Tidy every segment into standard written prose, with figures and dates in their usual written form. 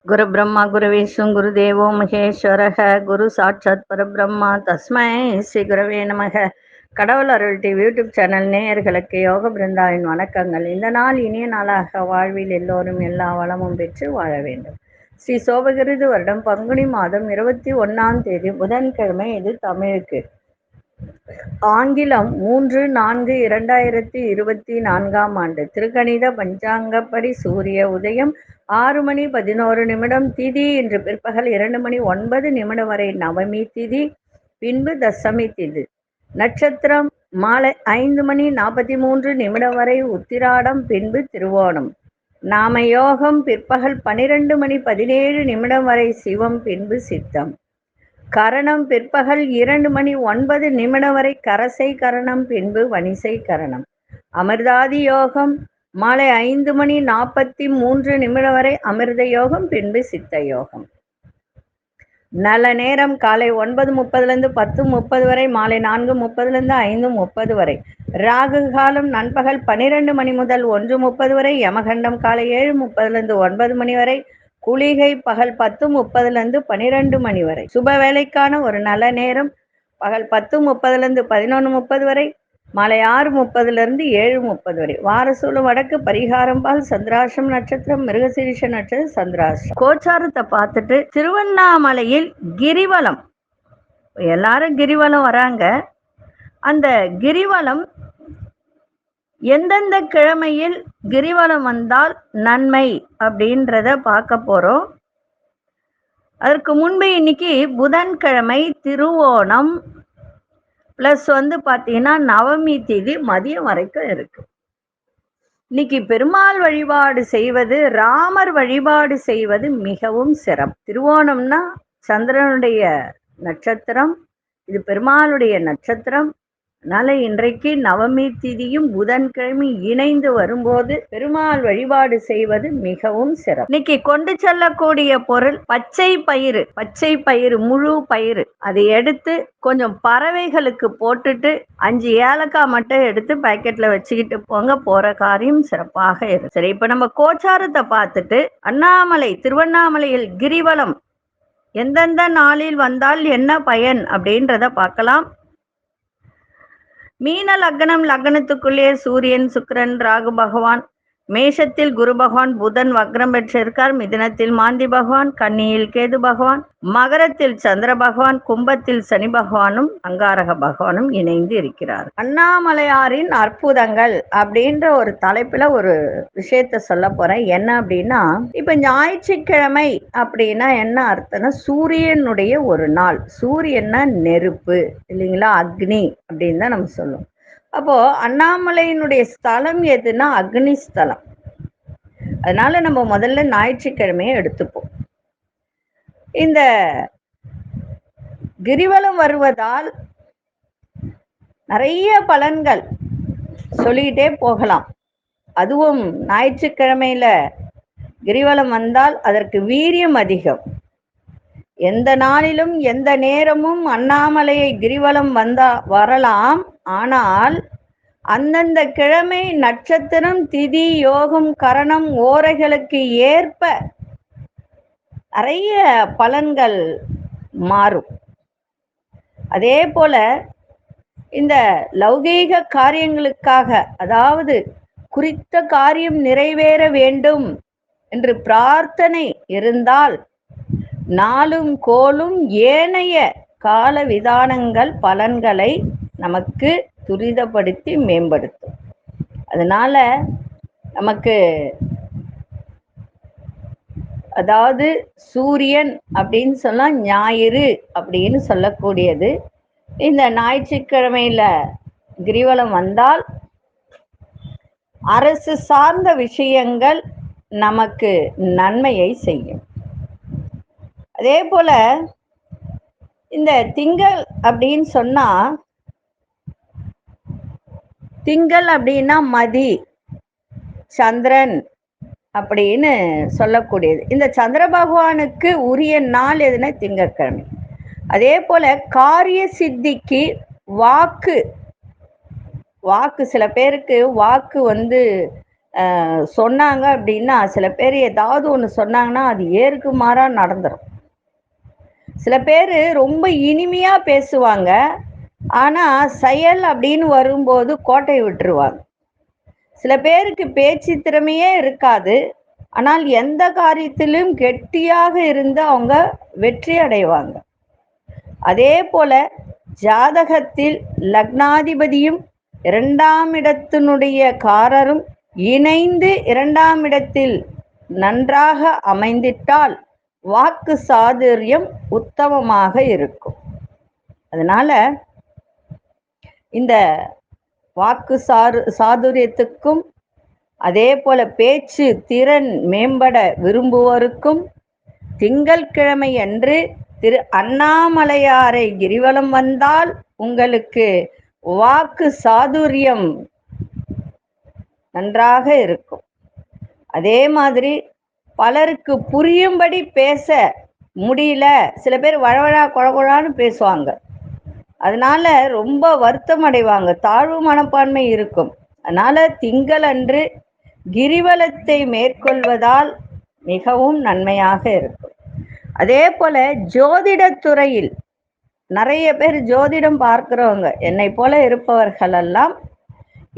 குரு பிரம்மா குரு விஷ்ணு குரு தேவோ மகேஸ்வரக குரு சாட்சாத் பரபிரம்மா தஸ்மை ஸ்ரீ குரவே நமக. கடவுள் அருள் டிவி யூடியூப் சேனல் நேயர்களுக்கு யோக பிருந்தாவின் வணக்கங்கள். இந்த நாள் இனிய நாளாக வாழ்வில் எல்லோரும் எல்லா வளமும் பெற்று வாழ வேண்டும். ஸ்ரீ சோபகிருது வருடம் பங்குனி மாதம் 21ஆம் தேதி புதன்கிழமை. இது தமிழுக்கு ஆங்கிலம் 3/4/2024 ஆண்டு. திருக்கணித பஞ்சாங்கப்படி சூரிய உதயம் 6:11 திதி இன்று பிற்பகல் 2:09 வரை நவமி திதி, பின்பு தசமி திதி. நட்சத்திரம் மாலை 5:43 வரை உத்திராடம், பின்பு திருவோணம். நாம யோகம் பிற்பகல் 12:17 வரை சிவம், பின்பு சித்தம். கரணம் பிற்பகல் 2:09 வரை கரசை கரணம், பின்பு வணிசை கரணம். அமிர்தாதி யோகம் மாலை 5:43 வரை அமிர்த யோகம், பின்பு சித்த யோகம். நல்ல நேரம் காலை 9:30 10:30 வரை, மாலை 4:30 5:30 வரை. ராகு காலம் நண்பகல் 12 முதல் 1:30 வரை. யமகண்டம் காலை 7:30 9 வரை. குளிகை பகல் 10:30 12 வரை. சுப வேலைக்கான ஒரு நல்ல நேரம் பகல் 10:30 11:30 வரை, மாலை 6:30 7:30 வரை. வாரசூலம் வடக்கு, பரிகாரம் பால், சந்திராஷ்டம் நட்சத்திரம் மிருகசீரிஷ நட்சத்திரம், சந்திராஷ்டம். கோச்சாரத்தை பார்த்துட்டு திருவண்ணாமலையில் கிரிவலம், எல்லாரும் கிரிவலம் வராங்க. அந்த கிரிவலம் எந்தெந்த கிழமையில் கிரிவலம் வந்தால் நன்மை அப்படின்றத பார்க்க போறோம். அதற்கு முன்பு இன்னைக்கு புதன்கிழமை, திருவோணம் பிளஸ் பார்த்தீங்கன்னா நவமி திதி மதியம் வரைக்கும் இருக்கு. இன்னைக்கு பெருமாள் வழிபாடு செய்வது, ராமர் வழிபாடு செய்வது மிகவும் சிறப்பு. திருவோணம்னா சந்திரனுடைய நட்சத்திரம், இது பெருமாளுடைய நட்சத்திரம். அதனால இன்றைக்கு நவமி திதியும் புதன்கிழமை இணைந்து வரும்போது பெருமாள் வழிபாடு செய்வது மிகவும் சிறப்பு. இன்னைக்கு கொண்டு செல்லக்கூடிய பொருள் பச்சை பயிறு. பச்சை பயிறு, முழு பயிறு, அதை எடுத்து கொஞ்சம் பறவைகளுக்கு போட்டுட்டு 5 ஏலக்காய் மட்டும் எடுத்து பாக்கெட்ல வச்சுக்கிட்டு போங்க, போற காரியம் சிறப்பாக இருக்கும். சரி, இப்ப நம்ம கோச்சாரத்தை பார்த்துட்டு அண்ணாமலை திருவண்ணாமலையில் கிரிவலம் எந்தெந்த நாளில் வந்தால் என்ன பயன் அப்படின்றத பார்க்கலாம். மீன லக்னம், லக்னத்துக்குள்ளே சூரியன், சுக்கிரன், ராகு பகவான். மேஷத்தில் குரு பகவான், புதன் வக்ரம் பெற்றிருக்கார். மிதுனத்தில் மாந்தி பகவான், கன்னியில் கேது பகவான், மகரத்தில் சந்திர பகவான், கும்பத்தில் சனி பகவானும் அங்காரக பகவானும் இணைந்து இருக்கிறார். அண்ணாமலையாரின் அற்புதங்கள் அப்படின்ற ஒரு தலைப்புல ஒரு விஷயத்த சொல்ல போறேன். என்ன அப்படின்னா, இப்ப ஞாயிற்றுக்கிழமை அப்படின்னா என்ன அர்த்தம்னா, சூரியனுடைய ஒரு நாள். சூரியன்னா நெருப்பு இல்லைங்களா, அக்னி அப்படின்னு தான் நம்ம சொல்லுவோம். அப்போ அண்ணாமலையினுடைய ஸ்தலம் எதுனா அக்னி ஸ்தலம். அதனால நம்ம முதல்ல ஞாயிற்றுக்கிழமையை எடுத்துப்போம். இந்த கிரிவலம் வருவதால் நிறைய பலன்கள் சொல்லிக்கிட்டே போகலாம். அதுவும் ஞாயிற்றுக்கிழமையில கிரிவலம் வந்தால் அதற்கு வீரியம் அதிகம். எந்த நாளிலும் எந்த நேரமும் அண்ணாமலையை கிரிவலம் வரலாம். ஆனால் அந்தந்த கிழமை நட்சத்திரம், திதி, யோகம், கரணம், ஓரைகளுக்கு ஏற்ப நிறைய பலன்கள் மாறும். அதே போல இந்த லௌகீக காரியங்களுக்காக, அதாவது குறித்த காரியம் நிறைவேற வேண்டும் என்று பிரார்த்தனை இருந்தால் நாளும் கோலும் ஏனைய கால விதானங்கள் பலன்களை நமக்கு துரிதப்படுத்தி மேம்படுத்தும். அதனால நமக்கு அதாவது சூரியன் அப்படின்னு சொன்னா ஞாயிறு அப்படின்னு சொல்லக்கூடியது. இந்த ஞாயிற்றுக்கிழமையில கிரிவலம் வந்தால் அரசு சார்ந்த விஷயங்கள் நமக்கு நன்மையை செய்யும். அதே போல இந்த திங்கள் அப்படின்னு சொன்னா, திங்கள் அப்படின்னா மதி, சந்திரன் அப்படின்னு சொல்லக்கூடியது. இந்த சந்திர பகவானுக்கு உரிய நாள் எதுனா திங்கட்கிழமை. அதே போல காரிய சித்திக்கு வாக்கு, சில பேருக்கு வாக்கு சொன்னாங்க அப்படின்னா, சில பேர் ஏதாவது ஒன்று சொன்னாங்கன்னா அது ஏருக்கு மாறா நடந்துடும். சில பேர் ரொம்ப இனிமையா பேசுவாங்க, ஆனா செயல் அப்படின்னு வரும்போது கோட்டை விட்டுருவாங்க. சில பேருக்கு பேச்சு திறமையே இருக்காது, ஆனால் எந்த காரியத்திலும் கெட்டியாக இருந்து அவங்க வெற்றி அடைவாங்க. அதே போல ஜாதகத்தில் லக்னாதிபதியும் 2ஆம் இடத்தினுடைய காரரும் இணைந்து 2ஆம் இடத்தில் நன்றாக அமைந்திட்டால் வாக்கு சாதுரியம் உத்தமமாக இருக்கும். அதனால இந்த வாக்கு சாதுரியத்துக்கும் அதே போல பேச்சு திறன் மேம்பட விரும்புவோருக்கும் திங்கட்கிழமை அன்று திரு அண்ணாமலையாரை கிரிவலம் வந்தால் உங்களுக்கு வாக்கு சாதுரியம் நன்றாக இருக்கும். அதே மாதிரி பலருக்கு புரியும்படி பேச முடியல, சில பேர் வழவழா குழகுழான்னு பேசுவாங்க, அதனால ரொம்ப வருத்தம் அடைவாங்க, தாழ்வு மனப்பான்மை இருக்கும். அதனால திங்கள் அன்று கிரிவலத்தை மேற்கொள்வதால் மிகவும் நன்மையாக இருக்கும். அதே போல ஜோதிடத்துறையில் நிறைய பேர் ஜோதிடம் பார்க்கிறவங்க என்னை போல இருப்பவர்கள் எல்லாம்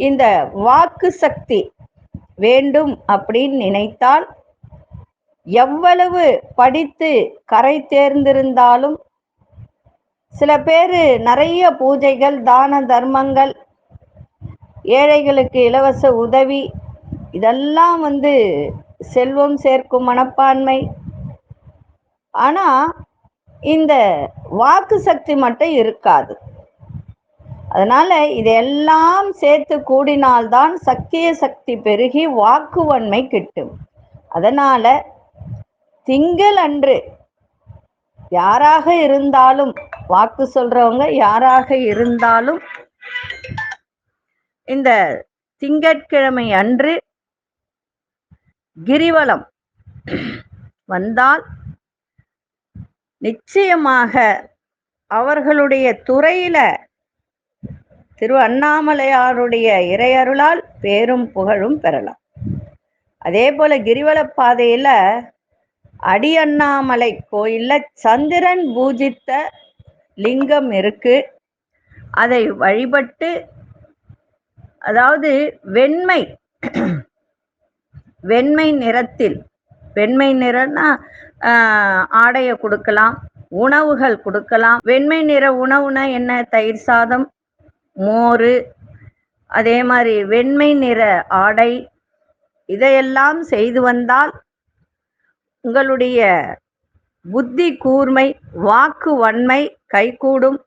இந்த வாக்கு சக்தி வேண்டும் அப்படின்னு நினைத்தால் எவ்வளவு படித்து கரை தேர்ந்திருந்தாலும், சில பேர் நிறைய பூஜைகள், தான தர்மங்கள், ஏழைகளுக்கு இலவச உதவி, இதெல்லாம் செல்வம் சேர்க்கும் மனப்பான்மை. ஆனா இந்த வாக்கு சக்தி மட்டும் இருக்காது. அதனால இதெல்லாம் சேர்த்து கூடினால்தான் சக்கிய சக்தி பெருகி வாக்குவன்மை கிட்டும். அதனால திங்கள் அன்று யாராக இருந்தாலும், வாக்கு சொல்றவங்க யாராக இருந்தாலும், இந்த திங்கட்கிழமை அன்று கிரிவலம் வந்தால் நிச்சயமாக அவர்களுடைய துறையில திரு அண்ணாமலையாருடைய இறையருளால் பேரும் புகழும் பெறலாம். அதே போல கிரிவல பாதையில அடி அண்ணாமலை கோயில்ல சந்திரன் பூஜித்த லிங்கம் இருக்கு. அதை வழிபட்டு, அதாவது வெண்மை நிறத்தில், வெண்மை நிறம்னா ஆடைய கொடுக்கலாம், உணவுகள் கொடுக்கலாம். வெண்மை நிற உணவுனா என்ன? தயிர் சாதம், மோர், அதே மாதிரி வெண்மை நிற ஆடை, இதையெல்லாம் செய்து வந்தால் உங்களுடைய புத்தி கூர்மை, வாக்கு வன்மை கைகூடும்.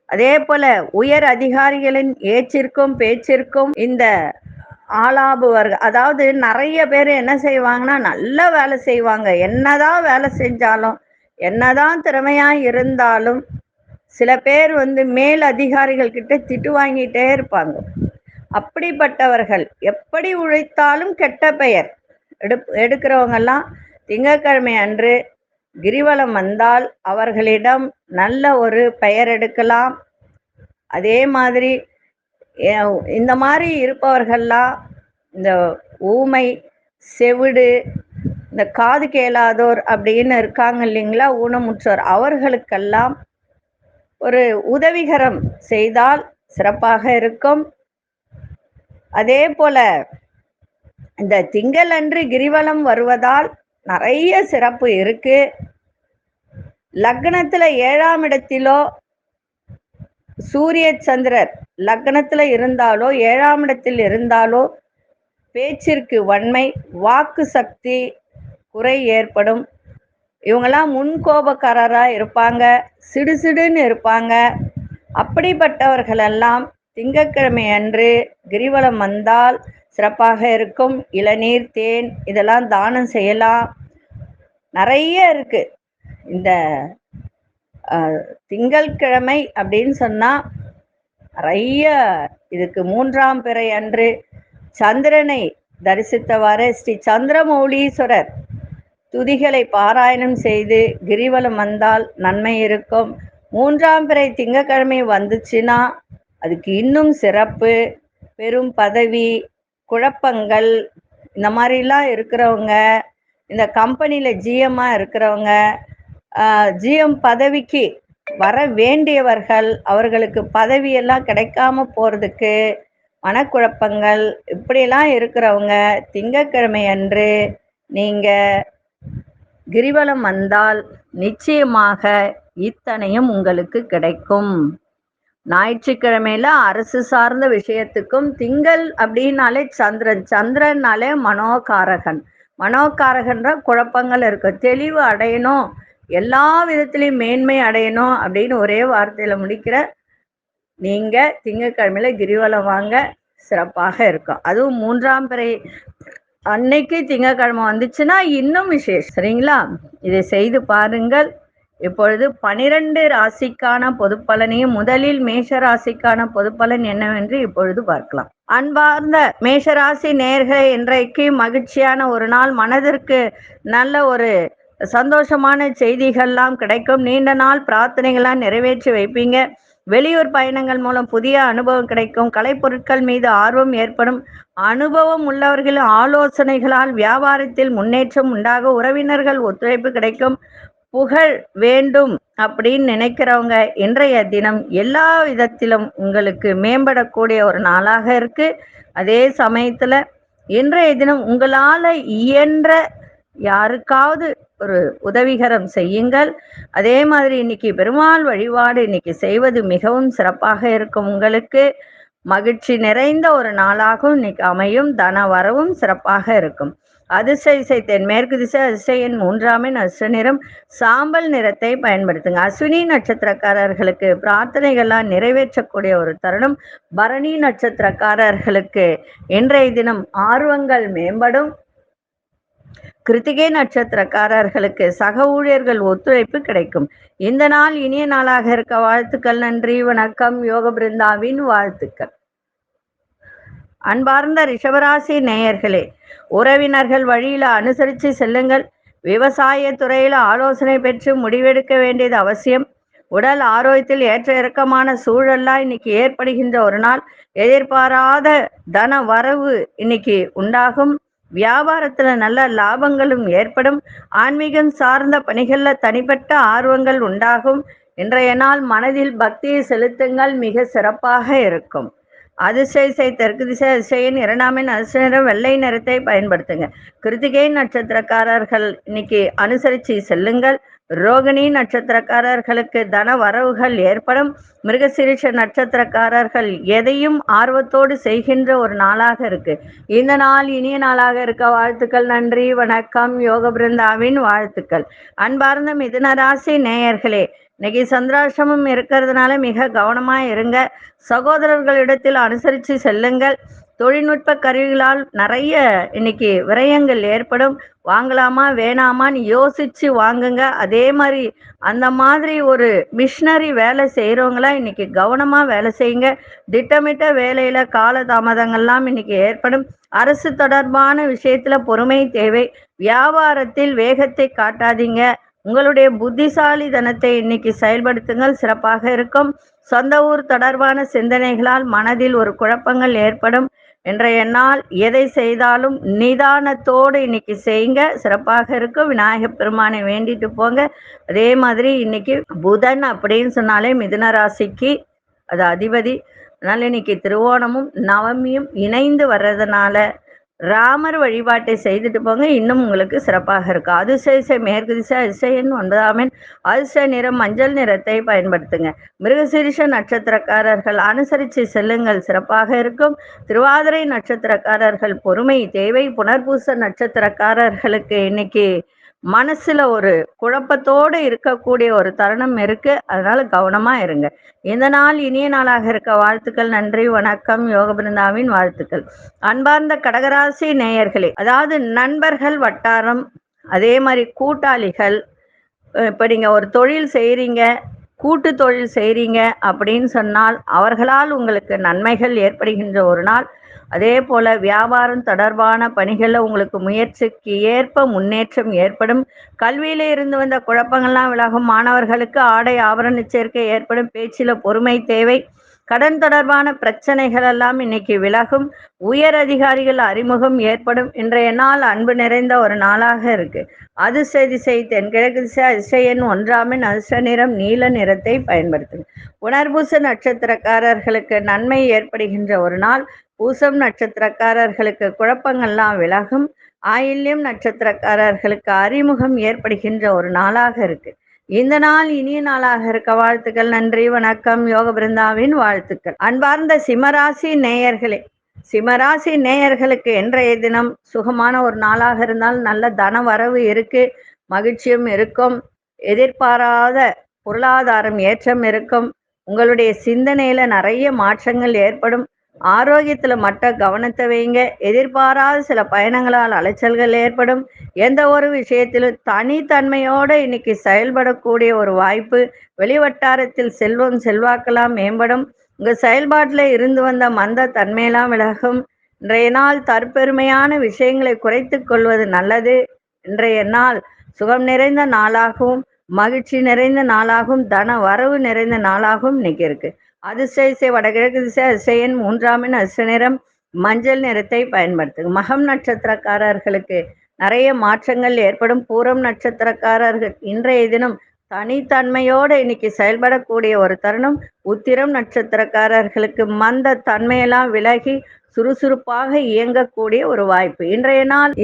அதே போல உயர் அதிகாரிகளின் ஏச்சிற்கும் பேச்சிற்கும் இந்த ஆளாபுவர்கள், அதாவது நிறைய பேர் என்ன செய்வாங்கன்னா, நல்ல வேலை செய்வாங்க, என்னதான் வேலை செஞ்சாலும், என்னதான் திறமையா இருந்தாலும், சில பேர் மேல் அதிகாரிகள் கிட்ட திட்டு வாங்கிட்டே இருப்பாங்க. அப்படிப்பட்டவர்கள் எப்படி உழைத்தாலும் கெட்ட பெயர் எடுக்கிறவங்கெல்லாம் திங்கட்கிழமை அன்று கிரிவலம் வந்தால் அவர்களிடம் நல்ல ஒரு பெயர் எடுக்கலாம். அதே மாதிரி இந்த மாதிரி இருப்பவர்கள்லாம், இந்த ஊமை, செவிடு, இந்த காது கேளாதோர் அப்படின்னு இருக்காங்க இல்லைங்களா, ஊனமுற்றோர், அவர்களுக்கெல்லாம் ஒரு உதவிகரம் செய்தால் சிறப்பாக இருக்கும். அதே போல இந்த திங்கள் அன்று கிரிவலம் வருவதால் நிறைய சிறப்பு இருக்கு. லக்னத்துல 7ஆம் இடத்திலோ சூரிய சந்திரர் லக்னத்துல இருந்தாலோ 7ஆம் இடத்தில் இருந்தாலோ பேச்சிற்கு வன்மை, வாக்கு சக்தி குறை ஏற்படும். இவங்கெல்லாம் முன்கோபக்காரரா இருப்பாங்க, சிடுசிடுன்னு இருப்பாங்க. அப்படிப்பட்டவர்களெல்லாம் திங்கட்கிழமை அன்று கிரிவலம் வந்தால் சிறப்பாக இருக்கும். இளநீர், தேன் இதெல்லாம் தானம் செய்யலாம். நிறைய இருக்கு. இந்த திங்கட்கிழமை அப்படின்னு சொன்னா நிறைய இதுக்கு 3ஆம் பிறை அன்று சந்திரனை தரிசித்தவாறு ஸ்ரீ சந்திரமௌலீஸ்வரர் துதிகளை பாராயணம் செய்து கிரிவலம் வந்தால் நன்மை இருக்கும். 3ஆம் பிறை திங்கட்கிழமை வந்துச்சுன்னா அதுக்கு இன்னும் சிறப்பு. பெரும் பதவி, குழப்பங்கள், இந்த மாதிரிலாம் இருக்கிறவங்க, இந்த கம்பெனியில ஜிஎம்மா இருக்கிறவங்க, ஜிஎம் பதவிக்கு வர வேண்டியவர்கள், அவர்களுக்கு பதவியெல்லாம் கிடைக்காம போறதுக்கு மனக்குழப்பங்கள் இப்படியெல்லாம் இருக்கிறவங்க திங்கட்கிழமை அன்று நீங்க கிரிவலம் வந்தால் நிச்சயமாக இத்தனையும் உங்களுக்கு கிடைக்கும். ஞாயிற்றுக்கிழமையில அரசு சார்ந்த விஷயத்துக்கும், திங்கள் அப்படின்னாலே சந்திரன், சந்திரன்னாலே மனோகாரகன், மனோகாரகன்ற குழப்பங்கள் இருக்கு. தெளிவு அடையணும், எல்லா விதத்திலையும் மேன்மை அடையணும் அப்படின்னு ஒரே வார்த்தையில முடிக்கிற நீங்க திங்கட்கிழமையில கிரிவலம் வாங்க, சிறப்பாக இருக்கும். அதுவும் 3ஆம் பிறை அன்னைக்கு திங்கட்கிழமை வந்துச்சுன்னா இன்னும் விசேஷம். சரிங்களா? இதை செய்து பாருங்கள். இப்பொழுது 12 ராசிக்கான பொது பலனையும் முதலில் மேஷ ராசிக்கான பொது பலன் என்னவென்று இப்பொழுது பார்க்கலாம். அன்பார்ந்த மேஷராசி நேயர்களே, இன்றைக்கு மகிழ்ச்சியான ஒரு நாள். மனதிற்கு நல்ல ஒரு சந்தோஷமான செய்திகள்லாம் கிடைக்கும். நீண்ட நாள் பிரார்த்தனைகள்லாம் நிறைவேற்றி வைப்பீங்க. வெளியூர் பயணங்கள் மூலம் புதிய அனுபவம் கிடைக்கும். கலைப்பொருட்கள் மீது ஆர்வம் ஏற்படும். அனுபவம் உள்ளவர்களின் ஆலோசனைகளால் வியாபாரத்தில் முன்னேற்றம் உண்டாக உறவினர்கள் ஒத்துழைப்பு கிடைக்கும். புகழ் வேண்டும் அப்படின்னு நினைக்கிறவங்க இன்றைய தினம் எல்லா விதத்திலும் உங்களுக்கு மேம்படக்கூடிய ஒரு நாளாக இருக்கு. அதே சமயத்துல இன்றைய தினம் உங்களால இயன்ற யாருக்காவது ஒரு உதவிகரம் செய்யுங்கள். அதே மாதிரி இன்னைக்கு பெருமாள் வழிபாடு இன்னைக்கு செய்வது மிகவும் சிறப்பாக இருக்கும். உங்களுக்கு மகிழ்ச்சி நிறைந்த ஒரு நாளாகவும் இன்னைக்கு அமையும். தன வரவும் சிறப்பாக இருக்கும். அதிர்ஷ்ட திசை தென்மேற்கு திசை. அதிர்ஷ்ட எண் 3ஆம் எண். அதிர்ஷ்ட நிறம் சாம்பல் நிறத்தை பயன்படுத்துங்க. அஸ்வினி நட்சத்திரக்காரர்களுக்கு பிரார்த்தனைகள்லாம் நிறைவேற்றக்கூடிய ஒரு தருணம். பரணி நட்சத்திரக்காரர்களுக்கு இன்றைய தினம் ஆர்வங்கள் மேம்படும். கிருத்திகை நட்சத்திரக்காரர்களுக்கு சக ஊழியர்கள் ஒத்துழைப்பு கிடைக்கும். இந்த நாள் இனிய நாளாக இருக்க வாழ்த்துக்கள். நன்றி, வணக்கம். யோக பிருந்தாவின் வாழ்த்துக்கள். அன்பார்ந்த ரிஷபராசி நேயர்களே, உறவினர்கள் வழியில அனுசரித்து செல்லுங்கள். விவசாய துறையில ஆலோசனை பெற்று முடிவெடுக்க வேண்டியது அவசியம். உடல் ஆரோக்கியத்தில் ஏற்ற இறக்கமான சூழல்லாம் இன்னைக்கு ஏற்படுகின்ற ஒரு நாள். எதிர்பாராத தன வரவு இன்னைக்கு உண்டாகும். வியாபாரத்துல நல்ல லாபங்களும் ஏற்படும். ஆன்மீகம் சார்ந்த பணிகள்ல தனிப்பட்ட ஆர்வங்கள் உண்டாகும். இன்றைய நாள் மனதில் பக்தியை செலுத்துங்கள், மிக சிறப்பாக இருக்கும். அதிர்ஷ்ட திசை தெற்கு திசை. அதிர்ஷ்ட எண் 2ஆம் எண். அதிர்ஷ்ட நிறம் வெள்ளை நிறத்தை பயன்படுத்துங்க. கிருத்திகை நட்சத்திரக்காரர்கள் இன்னைக்கு அனுசரித்து செல்லுங்கள். ரோகிணி நட்சத்திரக்காரர்களுக்கு தன வரவுகள் ஏற்படும். மிருகசீரிஷ நட்சத்திரக்காரர்கள் எதையும் ஆர்வத்தோடு செய்கின்ற ஒரு நாளாக இருக்கு. இந்த நாள் இனிய நாளாக இருக்க வாழ்த்துக்கள். நன்றி, வணக்கம். யோக பிருந்தாவின் வாழ்த்துக்கள். அன்பார்ந்த மிதுன ராசி நேயர்களே, இன்னைக்கு சந்திராஷ்டமம் இருக்கிறதுனால மிக கவனமா இருங்க. சகோதரர்களிடத்தில் அனுசரித்து செல்லுங்கள். தொழில்நுட்ப கருவிகளால் நிறைய இன்னைக்கு விரயங்கள் ஏற்படும். வாங்கலாமா வேணாமான்னு யோசிச்சு வாங்குங்க. அதே மாதிரி அந்த மாதிரி ஒரு மிஷினரி வேலை செய்கிறவங்களாம் இன்னைக்கு கவனமா வேலை செய்யுங்க. திட்டமிட்ட வேலையில கால தாமதங்கள்லாம் இன்னைக்கு ஏற்படும். அரசு தொடர்பான விஷயத்துல பொறுமை தேவை. வியாபாரத்தில் வேகத்தை காட்டாதீங்க. உங்களுடைய புத்திசாலித்தனத்தை இன்னைக்கு செயல்படுத்துங்கள், சிறப்பாக இருக்கும். சொந்த ஊர் தொடர்பான சிந்தனைகளால் மனதில் ஒரு குழப்பங்கள் ஏற்படும். இன்றைய நாள் எதை செய்தாலும் நிதானத்தோடு இன்னைக்கு செய்யுங்க, சிறப்பாக இருக்கும். விநாயகப் பெருமானை வேண்டிட்டு போங்க. அதே மாதிரி இன்னைக்கு புதன் அப்படின்னு சொன்னாலே மிதுன ராசிக்கு அது அதிபதி. அதனால இன்னைக்கு திருவோணமும் நவமியும் இணைந்து வர்றதுனால ராமர் வழிபாட்டை செய்துட்டு போங்க, இன்னும் உங்களுக்கு சிறப்பாக இருக்கும். அதிர்ஷ்ட திசை மேற்கு திசை. அதிர்ஷ்ட எண் 9ஆம் எண். அதிர்ஷ்ட நிறம் மஞ்சள் நிறத்தை பயன்படுத்துங்க. மிருகசீரிஷ நட்சத்திரக்காரர்கள் அனுசரித்து செல்லுங்கள், சிறப்பாக இருக்கும். திருவாதிரை நட்சத்திரக்காரர்கள் பொறுமை தேவை. புனர்பூச நட்சத்திரக்காரர்களுக்கு இன்னைக்கு மனசுல ஒரு குழப்பத்தோடு இருக்கக்கூடிய ஒரு தருணம் இருக்கு. அதனால கவனமா இருங்க. இந்த நாள் இனிய நாளாக இருக்க வாழ்த்துக்கள். நன்றி, வணக்கம். யோக பிருந்தாவின் வாழ்த்துக்கள். அன்பார்ந்த கடகராசி நேயர்களே, அதாவது நண்பர்கள் வட்டாரம், அதே மாதிரி கூட்டாளிகள், இப்போ நீங்க ஒரு தொழில் செய்றீங்க, கூட்டு தொழில் செய்றீங்க அப்படின்னு சொன்னால் அவர்களால் உங்களுக்கு நன்மைகள் ஏற்படுகின்ற ஒரு நாள். அதே போல வியாபாரம் தொடர்பான பணிகளில் உங்களுக்கு முயற்சிக்கு ஏற்ப முன்னேற்றம் ஏற்படும். கல்வியில இருந்து வந்த குழப்பங்கள்லாம் விலகும். மாணவர்களுக்கு ஆடை ஆபரண சேர்க்கை ஏற்படும். பேச்சில் பொறுமை தேவை. கடன் தொடர்பான பிரச்சனைகள் எல்லாம் இன்னைக்கு விலகும். உயர் அதிகாரிகள் அறிமுகம் ஏற்படும். இன்றைய நாள் அன்பு நிறைந்த ஒரு நாளாக இருக்கு. அதிர்ஷ்ட திசை தென்கிழக்கு திசை. அதிர்ஷ்ட எண் 1 அதிர்ஷ்ட நிறம் நீல நிறத்தை பயன்படுத்துங்க. புனர்பூச நட்சத்திரக்காரர்களுக்கு நன்மை ஏற்படுகின்ற ஒரு நாள். பூசம் நட்சத்திரக்காரர்களுக்கு குழப்பங்கள்லாம் விலகும். ஆயில்யம் நட்சத்திரக்காரர்களுக்கு அறிமுகம் ஏற்படுகின்ற ஒரு நாளாக இருக்கு. இந்த நாள் இனிய நாளாக இருக்க வாழ்த்துக்கள். நன்றி, வணக்கம். யோக பிருந்தாவின் வாழ்த்துக்கள். அன்பார்ந்த சிம்மராசி நேயர்களே, சிம்மராசி நேயர்களுக்கு இன்றைய தினம் சுகமான ஒரு நாளாக இருந்தால் நல்ல தன வரவு இருக்கு, மகிழ்ச்சியும் இருக்கும், எதிர்பாராத பொருளாதாரம் ஏற்றம் இருக்கும், உங்களுடைய சிந்தனையில நிறைய மாற்றங்கள் ஏற்படும், ஆரோக்கியத்துல மற்ற கவனத்தை வைங்க, எதிர்பாராத சில பயணங்களால் அலைச்சல்கள் ஏற்படும், எந்த ஒரு விஷயத்திலும் தனித்தன்மையோட இன்னைக்கு செயல்படக்கூடிய ஒரு வாய்ப்பு, வெளிவட்டாரத்தில் செல்வம் செல்வாக்கெல்லாம் மேம்படும், உங்க செயல்பாட்டில் இருந்து வந்த மந்த தன்மையெல்லாம் விலகும். இன்றைய நாள் தற்பெருமையான விஷயங்களை குறைத்து கொள்வது நல்லது. இன்றைய நாள் சுகம் நிறைந்த நாளாகவும் மகிழ்ச்சி நிறைந்த நாளாகவும் தன வரவு நிறைந்த நாளாகவும் இன்னைக்கு இருக்கு. அதிர்ஷ்ட திசை வடகிழக்கு திசை. அதிர்ஷ்ட எண் 3 அதிர்ஷ்ட நிறம் மஞ்சள் நிறத்தை பயன்படுத்துங்க. மகம் நட்சத்திரக்காரர்களுக்கு நிறைய மாற்றங்கள் ஏற்படும். பூரம் நட்சத்திரக்காரர்கள் இன்றைய தினம் தனித்தன்மையோடு இன்னைக்கு செயல்படக்கூடிய ஒரு தருணம். உத்திரம் நட்சத்திரக்காரர்களுக்கு மந்த தன்மையெல்லாம் விலகி சுறுசுறுப்பாக இயங்கக்கூடிய ஒரு வாய்ப்பு.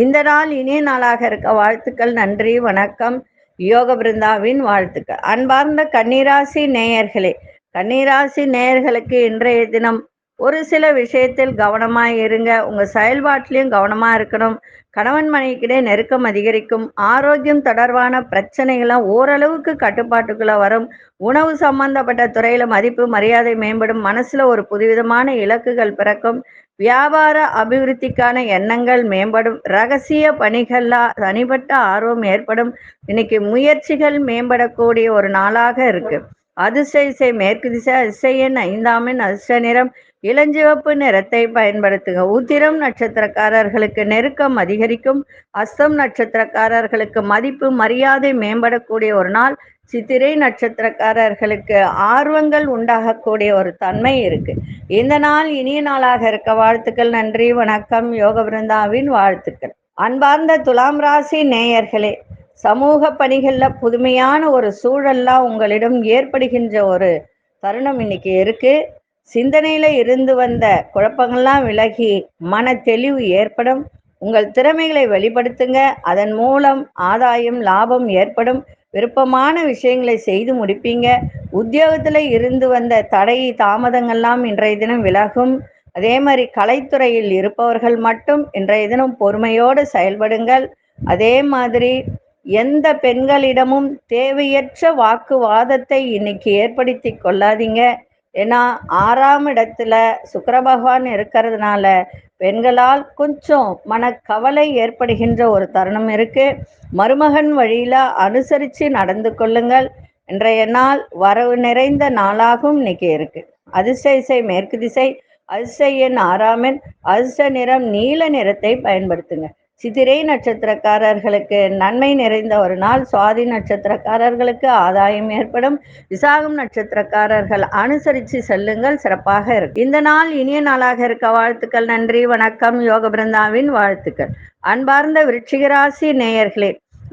இந்த நாள் இனிய நாளாக இருக்க வாழ்த்துக்கள். நன்றி, வணக்கம். யோக பிருந்தாவின் வாழ்த்துக்கள். அன்பார்ந்த கன்னிராசி நேயர்களே, கன்னிராசி நேயர்களுக்கு இன்றைய தினம் ஒரு சில விஷயத்தில் கவனமாக இருங்க. உங்க செயல்பாட்டிலையும் கவனமா இருக்கணும். கணவன் மனைவிக்கிடையே நெருக்கம் அதிகரிக்கும். ஆரோக்கியம் தொடர்பான பிரச்சனைகள்லாம் ஓரளவுக்கு கட்டுப்பாட்டுக்குள்ள வரும். உணவு சம்பந்தப்பட்ட துறையில மதிப்பு மரியாதை மேம்படும். மனசுல ஒரு புதுவிதமான இலக்குகள் பிறக்கும். வியாபார அபிவிருத்திக்கான எண்ணங்கள் மேம்படும். ரகசிய பணிகள்ல தனிப்பட்ட ஆர்வம் ஏற்படும். இன்னைக்கு முயற்சிகள் மேம்படக்கூடிய ஒரு நாளாக இருக்கு. அதிர்ஷ்ட திசை மேற்கு திசை. அதிர்ஷ்ட எண் 5 அதிர்ஷ்ட நிறம் இளஞ்சிவப்பு நிறத்தை பயன்படுத்துங்க. உத்திரம் நட்சத்திரக்காரர்களுக்கு நெருக்கம் அதிகரிக்கும். அஸ்தம் நட்சத்திரக்காரர்களுக்கு மதிப்பு மரியாதை மேம்படக்கூடிய ஒரு நாள். சித்திரை நட்சத்திரக்காரர்களுக்கு ஆர்வங்கள் உண்டாகக்கூடிய ஒரு தன்மை இருக்கு. இந்த நாள் இனிய நாளாக இருக்க வாழ்த்துக்கள். நன்றி, வணக்கம். யோக பிருந்தாவின் வாழ்த்துக்கள். அன்பார்ந்த துலாம் ராசி நேயர்களே, சமூக பணிகள்ல புதுமையான ஒரு சூழல்லாம் உங்களிடம் ஏற்படுகின்ற ஒரு தருணம் இன்னைக்கு இருக்கு. சிந்தனையில இருந்து வந்த குழப்பங்கள்லாம் விலகி மன தெளிவு ஏற்படும். உங்கள் திறமைகளை வெளிப்படுத்துங்க. அதன் மூலம் ஆதாயம் லாபம் ஏற்படும். விருப்பமான விஷயங்களை செய்து முடிப்பீங்க. உத்தியோகத்துல இருந்து வந்த தடை தாமதங்கள்லாம் இன்றைய தினம் விலகும். அதே மாதிரி கலைத்துறையில் இருப்பவர்கள் மட்டும் இன்றைய தினம் பொறுமையோடு செயல்படுங்கள். அதே மாதிரி எந்த பெண்களிடமும் தேவையற்ற வாக்குவாதத்தை இன்னைக்கு ஏற்படுத்தி கொள்ளாதீங்க. ஏன்னா 6ஆம் இடத்துல சுக்கிர பகவான் இருக்கிறதுனால பெண்களால் கொஞ்சம் மனக்கவலை ஏற்படுகின்ற ஒரு தருணம் இருக்கு. மருமகன் வழியில அனுசரித்து நடந்து கொள்ளுங்கள். இன்றைய நாள் வரவு நிறைந்த நாளாகவும் இன்னைக்கு இருக்கு. அதிர்ஷ்ட திசை மேற்கு திசை. அதிர்ஷ்ட எண் 6 அதிர்ஷ்ட நிறம் நீல நிறத்தை பயன்படுத்துங்க. சித்திரை நட்சத்திரக்காரர்களுக்கு நன்மை நிறைந்த ஒரு நாள். சுவாதி நட்சத்திரக்காரர்களுக்கு ஆதாயம் ஏற்படும். விசாகம் நட்சத்திரக்காரர்கள் அனுசரித்து செல்லுங்கள், சிறப்பாக இருக்கு. இந்த நாள் இனிய நாளாக இருக்க வாழ்த்துக்கள். நன்றி, வணக்கம். யோக பிருந்தாவின் வாழ்த்துக்கள். அன்பார்ந்த விருச்சிகராசி நேயர்களே,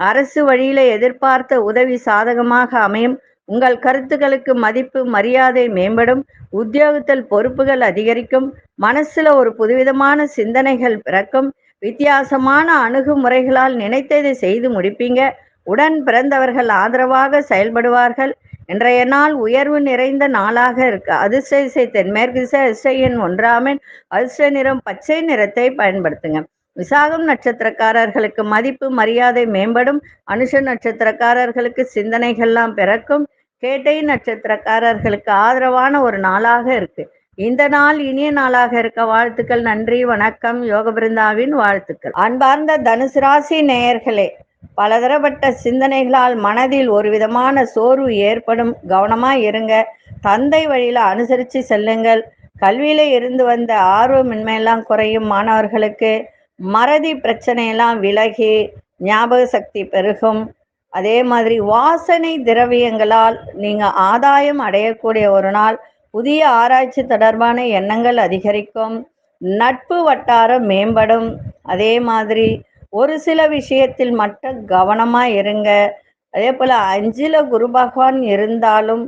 அரசு வழியில எதிர்பார்த்த உதவி சாதகமாக அமையும். உங்கள் கருத்துக்களுக்கு மதிப்பு மரியாதை மேம்படும். உத்தியோகத்தில் பொறுப்புகள் அதிகரிக்கும். மனசுல ஒரு புதுவிதமான சிந்தனைகள் பிறக்கும். வித்தியாசமான அணுகுமுறைகளால் நினைத்ததை செய்து முடிப்பீங்க. உடன் பிறந்தவர்கள் ஆதரவாக செயல்படுவார்கள். இன்றைய நாள் உயர்வு நிறைந்த நாளாக இருக்கு. அதிர்ஷ்ட திசை தென்மேற்கு திசை. அதிர்ஷ்ட எண் 1 அதிர்ஷ்ட நிறம் பச்சை நிறத்தை பயன்படுத்துங்க. விசாகம் நட்சத்திரக்காரர்களுக்கு மதிப்பு மரியாதை மேம்படும். அனுஷ நட்சத்திரக்காரர்களுக்கு சிந்தனைகள்லாம் பிறக்கும். கேட்டை நட்சத்திரக்காரர்களுக்கு ஆதரவான ஒரு நாளாக இருக்கு. இந்த நாள் இனிய நாளாக இருக்க வாழ்த்துக்கள். நன்றி, வணக்கம். யோக பிருந்தாவின் வாழ்த்துக்கள். அன்பார்ந்த தனுசு ராசி நேயர்களே, பலதரப்பட்ட சிந்தனைகளால் மனதில் ஒரு விதமான சோர்வு ஏற்படும். கவனமா இருங்க. தந்தை வழியில அனுசரித்து செல்லுங்கள். கல்வியில இருந்து வந்த ஆர்வமின்மையெல்லாம் குறையும். மாணவர்களுக்கு மறதி பிரச்சனையெல்லாம் விலகி ஞாபக சக்தி பெருகும். அதே மாதிரி வாசனை திரவியங்களால் நீங்க ஆதாயம் அடையக்கூடிய ஒரு நாள். புதிய ஆராய்ச்சி தொடர்பான எண்ணங்கள் அதிகரிக்கும். நட்பு வட்டாரம் மேம்படும். அதே மாதிரி ஒரு சில விஷயத்தில் மட்டும் கவனமா இருங்க. அதே போல 5ல குரு பகவான் இருந்தாலும்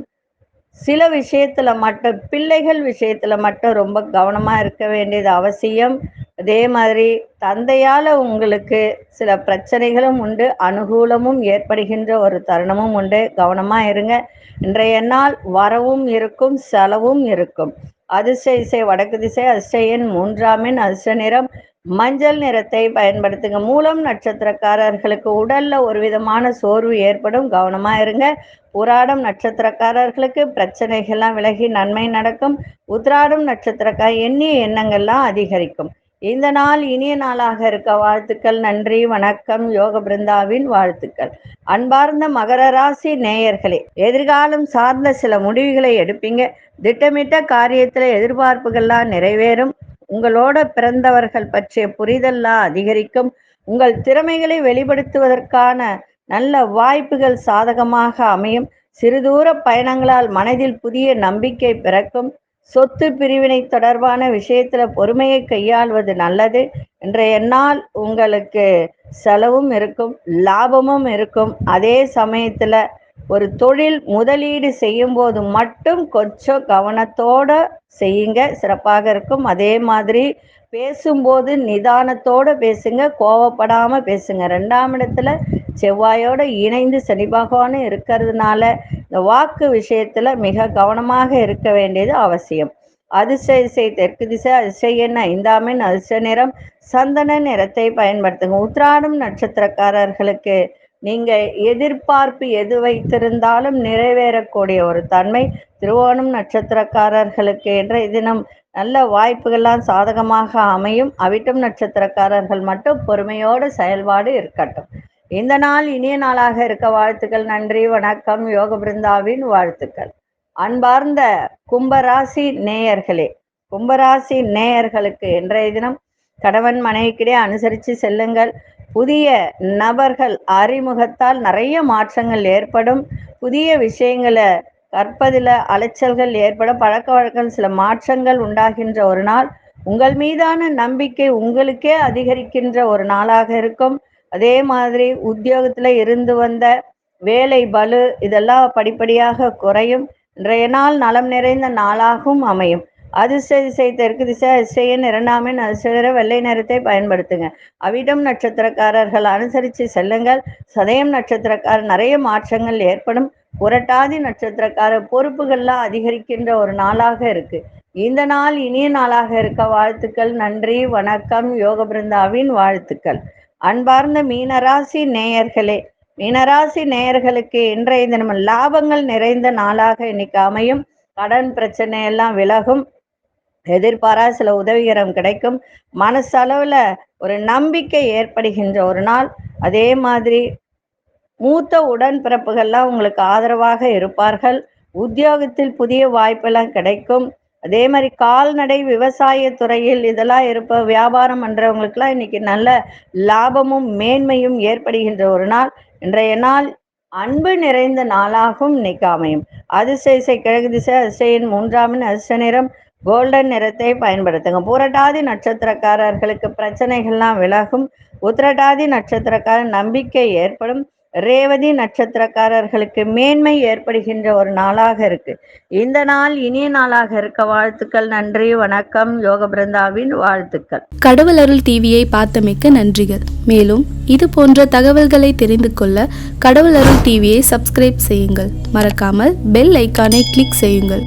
சில விஷயத்துல மட்டும், பிள்ளைகள் விஷயத்துல மட்டும் ரொம்ப கவனமா இருக்க வேண்டியது அவசியம். அதே மாதிரி தந்தையால உங்களுக்கு சில பிரச்சனைகளும் உண்டு, அனுகூலமும் ஏற்படுகின்ற ஒரு தருணமும் உண்டு. கவனமா இருங்க. இன்றைய நாள் வரவும் இருக்கும், செலவும் இருக்கும். அதிர்ஷ்ட இசை வடக்கு திசை, அதிர்ஷ்ட எண் 3ஆம் எண், அதிர்ஷ்ட நிறம் மஞ்சள் நிறத்தை பயன்படுத்துங்க. மூலம் நட்சத்திரக்காரர்களுக்கு உடல்ல ஒரு விதமான சோர்வு ஏற்படும், கவனமா இருங்க. பூராடம் நட்சத்திரக்காரர்களுக்கு பிரச்சனைகள்லாம் விலகி நன்மை நடக்கும். உத்திராடம் நட்சத்திரக்கார எண்ணிய எண்ணங்கள்லாம் அதிகரிக்கும். இந்த நாள் இனிய நாளாக இருக்க வாழ்த்துக்கள். நன்றி, வணக்கம். யோக பிருந்தாவின் வாழ்த்துக்கள். அன்பார்ந்த மகர ராசி நேயர்களே, எதிர்காலம் சார்ந்த சில முடிவுகளை எடுப்பீங்க. திட்டமிட்ட காரியத்துல எதிர்பார்ப்புகள்லாம் நிறைவேறும். உங்களோட பிறந்தவர்கள் பற்றிய புரிதல்லாம் அதிகரிக்கும். உங்கள் திறமைகளை வெளிப்படுத்துவதற்கான நல்ல வாய்ப்புகள் சாதகமாக அமையும். சிறுதூர பயணங்களால் மனதில் புதிய நம்பிக்கை பிறக்கும். சொத்து பிரிவினை தொடர்பான விஷயத்துல பொறுமையை கையாள்வது நல்லது. இன்றைய நாள் உங்களுக்கு செலவும் இருக்கும், லாபமும் இருக்கும். அதே சமயத்துல ஒரு தொழில் முதலீடு செய்யும் போது மட்டும் கொஞ்சம் கவனத்தோட செய்யுங்க, சிறப்பாக இருக்கும். அதே மாதிரி பேசும்போது நிதானத்தோட பேசுங்க, கோவப்படாம பேசுங்க. 2ஆம் இடத்துல செவ்வாயோட இணைந்து சனி பகவானும் இருக்கிறதுனால இந்த வாக்கு விஷயத்துல மிக கவனமாக இருக்க வேண்டியது அவசியம். அதிர்ஷ்ட திசை தெற்கு திசை, அதிர்ஷ்ட எண் 5ஆம் எண், அதிர்ஷ்ட நிறம் சந்தன நிறத்தை பயன்படுத்துங்க. உத்திராடம் நட்சத்திரக்காரர்களுக்கு நீங்க எதிர்பார்ப்பு எது வைத்திருந்தாலும் நிறைவேறக்கூடிய ஒரு தன்மை. திருவோணம் நட்சத்திரக்காரர்களுக்கு இன்றைய தினம் நல்ல வாய்ப்புகள்லாம் சாதகமாக அமையும். அவிட்டம் நட்சத்திரக்காரர்கள் மட்டும் பொறுமையோடு செயல்பாடு இருக்கட்டும். இந்த நாள் இனிய நாளாக இருக்க வாழ்த்துக்கள். நன்றி, வணக்கம். யோக பிருந்தாவின் வாழ்த்துக்கள். அன்பார்ந்த கும்பராசி நேயர்களே, கும்பராசி நேயர்களுக்கு இன்றைய தினம் கணவன் மனைவிக்கிடையே அனுசரித்து செல்லுங்கள். புதிய நபர்கள் அறிமுகத்தால் நிறைய மாற்றங்கள் ஏற்படும். புதிய விஷயங்களை கற்பதில் அலைச்சல்கள் ஏற்பட, பழக்க வழக்கம் சில மாற்றங்கள் உண்டாகின்ற ஒரு நாள். உங்கள் மீதான நம்பிக்கை உங்களுக்கே அதிகரிக்கின்ற ஒரு நாளாக இருக்கும். அதே மாதிரி உத்தியோகத்துல இருந்து வந்த வேலை பளு இதெல்லாம் படிப்படியாக குறையும். இன்றைய நாள் நலம் நிறைந்த நாளாகவும் அமையும். அதிர்ஷ்ட திசை தெற்கு திசை, அதிர்ஷ்ட எண் 2ஆம் எண், அதிர்ஷ்ட நிற வெள்ளை நிறத்தை பயன்படுத்துங்க. அவிட்டம் நட்சத்திரக்காரர்கள் அனுசரித்து செல்லுங்கள். சதயம் நட்சத்திரக்காரர் நிறைய மாற்றங்கள் ஏற்படும். புரட்டாதி நட்சத்திரக்காரர் பொறுப்புகள்லாம் அதிகரிக்கின்ற ஒரு நாளாக இருக்கு. இந்த நாள் இனிய நாளாக இருக்க வாழ்த்துக்கள். நன்றி, வணக்கம். யோக பிருந்தாவின் வாழ்த்துக்கள். அன்பார்ந்த மீனராசி நேயர்களே, மீனராசி நேயர்களுக்கு இன்றைய தினம் லாபங்கள் நிறைந்த நாளாக இன்னைக்கு அமையும். கடன் பிரச்சனை எல்லாம் விலகும். எதிர்பாரா சில உதவிகரம் கிடைக்கும். மனசளவுல ஒரு நம்பிக்கை ஏற்படுகின்ற ஒரு நாள். அதே மாதிரி மூத்த உடன்பிறப்புகள்லாம் உங்களுக்கு ஆதரவாக இருப்பார்கள். உத்தியோகத்தில் புதிய வாய்ப்பெல்லாம் கிடைக்கும். அதே மாதிரி கால்நடை விவசாய துறையில் இதெல்லாம் வியாபாரம் பண்றவங்களுக்குலாம் இன்னைக்கு நல்ல லாபமும் மேன்மையும் ஏற்படுகின்ற ஒரு நாள். இன்றைய நாள் அன்பு நிறைந்த நாளாகவும் இன்னைக்கு அமையும். அதிர்ஷ்ட திசை கிழக்கு திசை, அதிர்ஷ்ட எண் 3ஆம் எண், அதிர்ஷ்ட நிறம் கோல்டன் நிறத்தை பயன்படுத்துங்க. பூரட்டாதி நட்சத்திரக்காரர்களுக்கு பிரச்சனைகள்லாம் விலகும். உத்திரட்டாதி நட்சத்திரக்காரர் நம்பிக்கை ஏற்படும். ரேவதி நட்சத்திரக்காரர்களுக்கு மேன்மை ஏற்படுகின்ற ஒரு நாளாக இருக்கு. இந்த நாள் இனிய நாளாக இருக்க வாழ்த்துக்கள். நன்றி, வணக்கம். யோக பிருந்தாவின் வாழ்த்துக்கள். கடவுள் அருள் டிவியை பார்த்தமைக்க நன்றிகள். மேலும் இது போன்ற தகவல்களை தெரிந்து கொள்ள கடவுள் அருள் டிவியை சப்ஸ்கிரைப் செய்யுங்கள். மறக்காமல் பெல் ஐக்கானை கிளிக் செய்யுங்கள்.